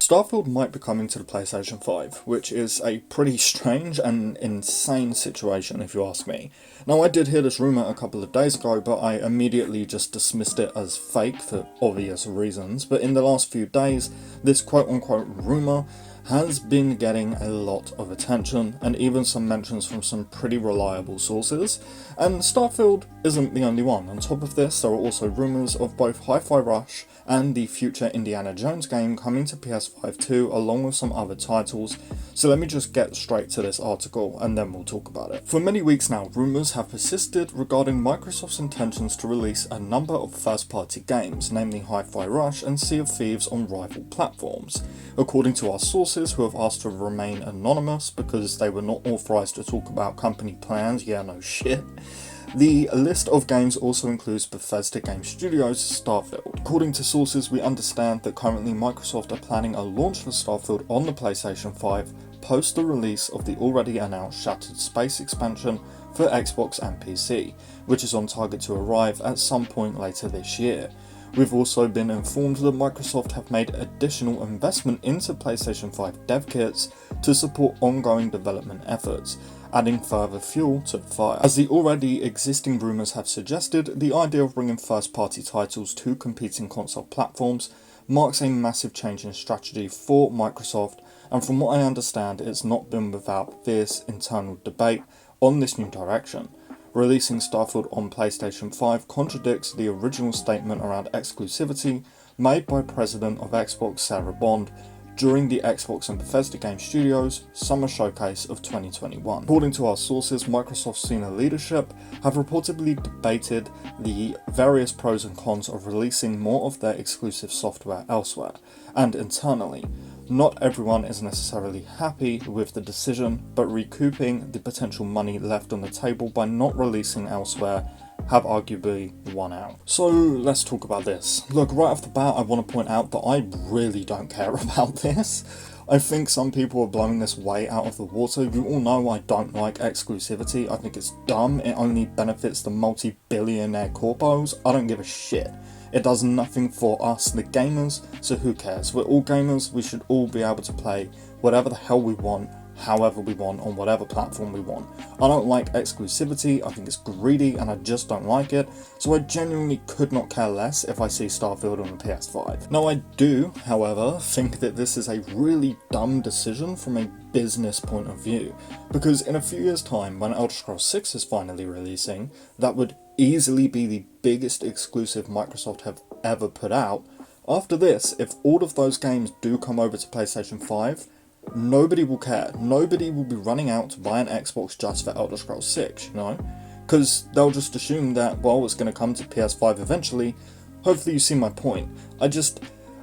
Starfield might be coming to the PlayStation 5, which is a pretty strange and insane situation if you ask me. Now I did hear this rumour a couple of days ago, but I immediately just dismissed it as fake for obvious reasons, but in the last few days, this quote-unquote rumour has been getting a lot of attention, and even some mentions from some pretty reliable sources, and Starfield isn't the only one. On top of this, there are also rumours of both Hi-Fi Rush and the future Indiana Jones game coming to PS5 too, along with some other titles, so let me just get straight to this article and then we'll talk about it. For many weeks now, rumours have persisted regarding Microsoft's intentions to release a number of first-party games, namely Hi-Fi Rush and Sea of Thieves on rival platforms. According to our sources, who have asked to remain anonymous because they were not authorised to talk about company plans, yeah no shit, the list of games also includes Bethesda Game Studios' Starfield. According to sources, we understand that currently Microsoft are planning a launch for Starfield on the PlayStation 5 post the release of the already announced Shattered Space expansion for Xbox and PC, which is on target to arrive at some point later this year. We've also been informed that Microsoft have made additional investment into PlayStation 5 dev kits to support ongoing development efforts, adding further fuel to the fire. As the already existing rumours have suggested, the idea of bringing first-party titles to competing console platforms marks a massive change in strategy for Microsoft, and from what I understand, it's not been without fierce internal debate on this new direction. Releasing Starfield on PlayStation 5 contradicts the original statement around exclusivity made by President of Xbox Sarah Bond during the Xbox and Bethesda Game Studios Summer Showcase of 2021. According to our sources, Microsoft's senior leadership have reportedly debated the various pros and cons of releasing more of their exclusive software elsewhere, and internally, not everyone is necessarily happy with the decision, but recouping the potential money left on the table by not releasing elsewhere have arguably won out. So let's talk about this. Look, right off the bat, I want to point out that I really don't care about this. I think some people are blowing this way out of the water. You all know I don't like exclusivity. I think it's dumb. It only benefits the multi-billionaire corpos. I don't give a shit. It does nothing for us, the gamers, so who cares? We're all gamers, we should all be able to play whatever the hell we want, however we want, on whatever platform we want. I don't like exclusivity, I think it's greedy, and I just don't like it, so I genuinely could not care less if I see Starfield on the PS5. Now I do, however, think that this is a really dumb decision from a business point of view, because in a few years' time, when Elder Scrolls 6 is finally releasing, that would easily be the biggest exclusive Microsoft have ever put out. After this, if all of those games do come over to PlayStation 5, nobody will care. Nobody will be running out to buy an Xbox just for Elder Scrolls 6, you know? Because they'll just assume that, well, it's going to come to PS5 eventually. Hopefully you see my point.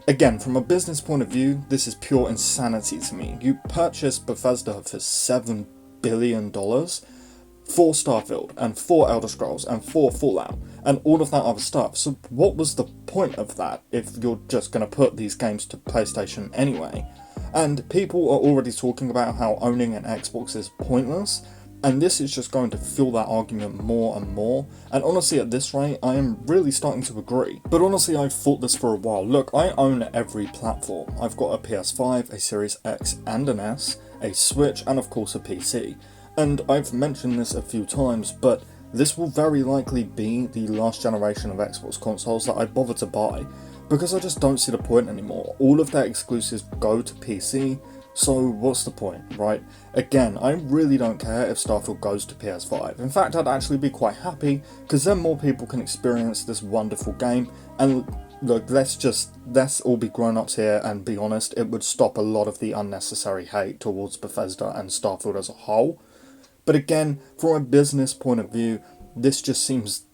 Again, from a business point of view, this is pure insanity to me. You purchased Bethesda for $7 billion for Starfield, and for Elder Scrolls, and for Fallout, and all of that other stuff. So what was the point of that if you're just going to put these games to PlayStation anyway? And people are already talking about how owning an Xbox is pointless, and this is just going to fuel that argument more and more, and honestly at this rate I am really starting to agree. But honestly, I've thought this for a while. Look, I own every platform. I've got a PS5, a Series X and an S, a Switch, and of course a PC. And I've mentioned this a few times, but this will very likely be the last generation of Xbox consoles that I bother to buy, because I just don't see the point anymore. All of their exclusives go to PC, so what's the point, right? Again, I really don't care if Starfield goes to PS5. In fact, I'd actually be quite happy, because then more people can experience this wonderful game, and look, let's all be grown-ups here and be honest, it would stop a lot of the unnecessary hate towards Bethesda and Starfield as a whole. But again, from a business point of view, this just seems,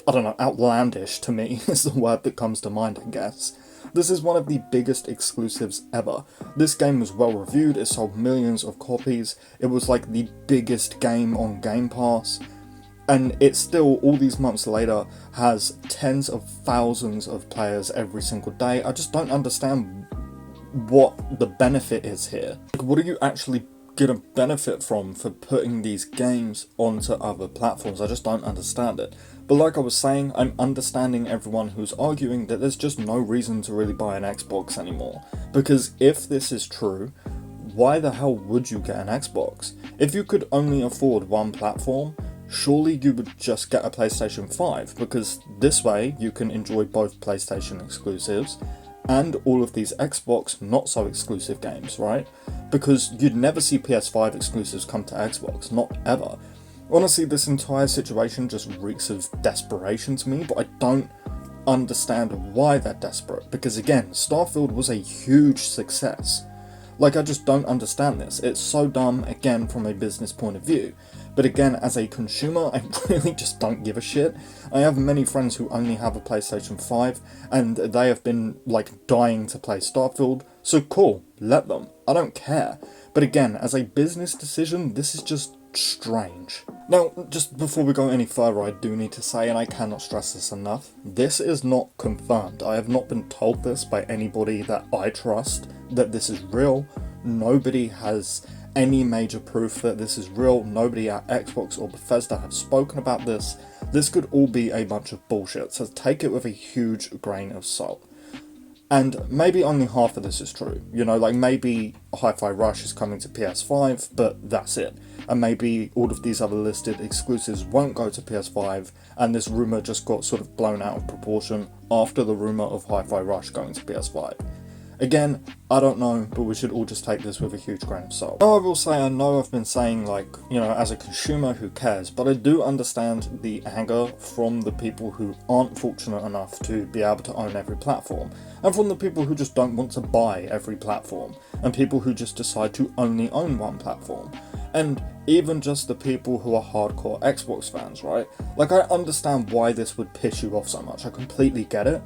I don't know, outlandish to me is the word that comes to mind, I guess. This is one of the biggest exclusives ever. This game was well reviewed, it sold millions of copies, it was like the biggest game on Game Pass, and it still, all these months later, has tens of thousands of players every single day. I just don't understand what the benefit is here. Like, what are you actually get a benefit from for putting these games onto other platforms? I just don't understand it. But like I was saying, I'm understanding everyone who's arguing that there's just no reason to really buy an Xbox anymore. Because if this is true, why the hell would you get an Xbox? If you could only afford one platform, surely you would just get a PlayStation 5, because this way you can enjoy both PlayStation exclusives and all of these Xbox not so exclusive games, right? Because you'd never see PS5 exclusives come to Xbox, not ever. Honestly, this entire situation just reeks of desperation to me, but I don't understand why they're desperate, because again, Starfield was a huge success. Like, I just don't understand this. It's so dumb, again, from a business point of view. But again, as a consumer, I really just don't give a shit. I have many friends who only have a PlayStation 5, and they have been, like, dying to play Starfield. So cool, let them. I don't care. But again, as a business decision, this is just strange. Now, just before we go any further, I do need to say, and I cannot stress this enough, this is not confirmed. I have not been told this by anybody that I trust, that this is real. Nobody has any major proof that this is real. Nobody at Xbox or Bethesda have spoken about this. This could all be a bunch of bullshit, so take it with a huge grain of salt. And maybe only half of this is true. You know, like maybe Hi-Fi Rush is coming to PS5, but that's it. And maybe all of these other listed exclusives won't go to PS5, and this rumour just got sort of blown out of proportion after the rumour of Hi-Fi Rush going to PS5. Again, I don't know, but we should all just take this with a huge grain of salt. Now I will say, I know I've been saying, like, you know, as a consumer, who cares, but I do understand the anger from the people who aren't fortunate enough to be able to own every platform, and from the people who just don't want to buy every platform, and people who just decide to only own one platform. And even just the people who are hardcore Xbox fans, right? Like, I understand why this would piss you off so much, I completely get it.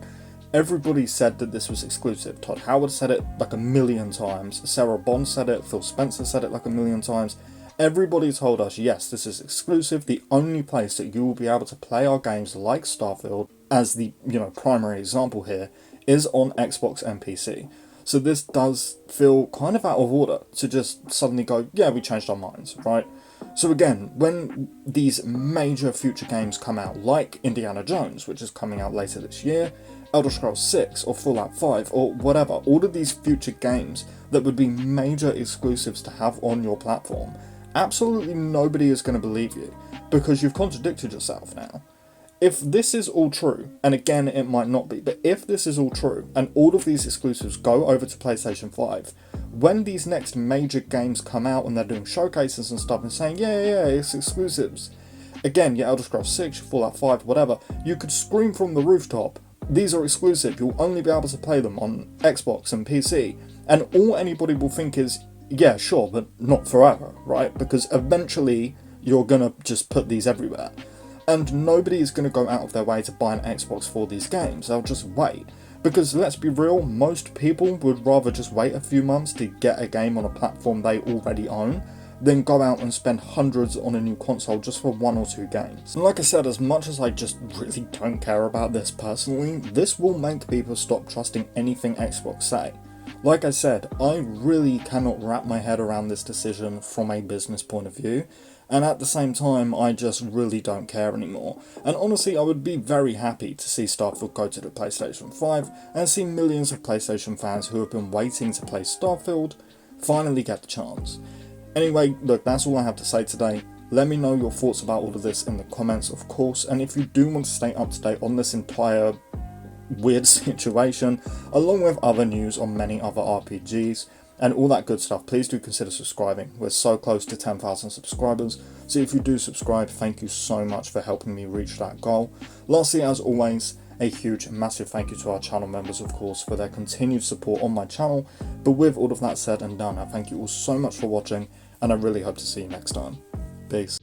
Everybody said that this was exclusive. Todd Howard said it like a million times. Sarah Bond said it. Phil Spencer said it like a million times. Everybody told us, yes, this is exclusive. The only place that you will be able to play our games like Starfield, as the, you know, primary example here, is on Xbox and PC. So this does feel kind of out of order to just suddenly go, yeah, we changed our minds, right? So again, when these major future games come out, like Indiana Jones, which is coming out later this year, Elder Scrolls 6 or Fallout 5 or whatever, all of these future games that would be major exclusives to have on your platform, absolutely nobody is going to believe you, because you've contradicted yourself now. If this is all true, and again it might not be, but if this is all true, and all of these exclusives go over to PlayStation 5, when these next major games come out and they're doing showcases and stuff and saying, yeah, it's exclusives, again, your Elder Scrolls 6, your Fallout 5, whatever, you could scream from the rooftop, these are exclusive, you'll only be able to play them on Xbox and PC, and all anybody will think is, yeah, sure, but not forever, right? Because eventually you're gonna just put these everywhere. And nobody is going to go out of their way to buy an Xbox for these games, they'll just wait. Because let's be real, most people would rather just wait a few months to get a game on a platform they already own, than go out and spend hundreds on a new console just for one or two games. And like I said, as much as I just really don't care about this personally, this will make people stop trusting anything Xbox say. Like I said, I really cannot wrap my head around this decision from a business point of view, and at the same time, I just really don't care anymore. And honestly, I would be very happy to see Starfield go to the PlayStation 5, and see millions of PlayStation fans who have been waiting to play Starfield finally get the chance. Anyway, look, that's all I have to say today. Let me know your thoughts about all of this in the comments, of course, and if you do want to stay up to date on this entire weird situation, along with other news on many other RPGs, and all that good stuff, please do consider subscribing. We're so close to 10,000 subscribers, so if you do subscribe, thank you so much for helping me reach that goal. Lastly, as always, a huge, massive thank you to our channel members, of course, for their continued support on my channel. But with all of that said and done, I thank you all so much for watching, and I really hope to see you next time. Peace.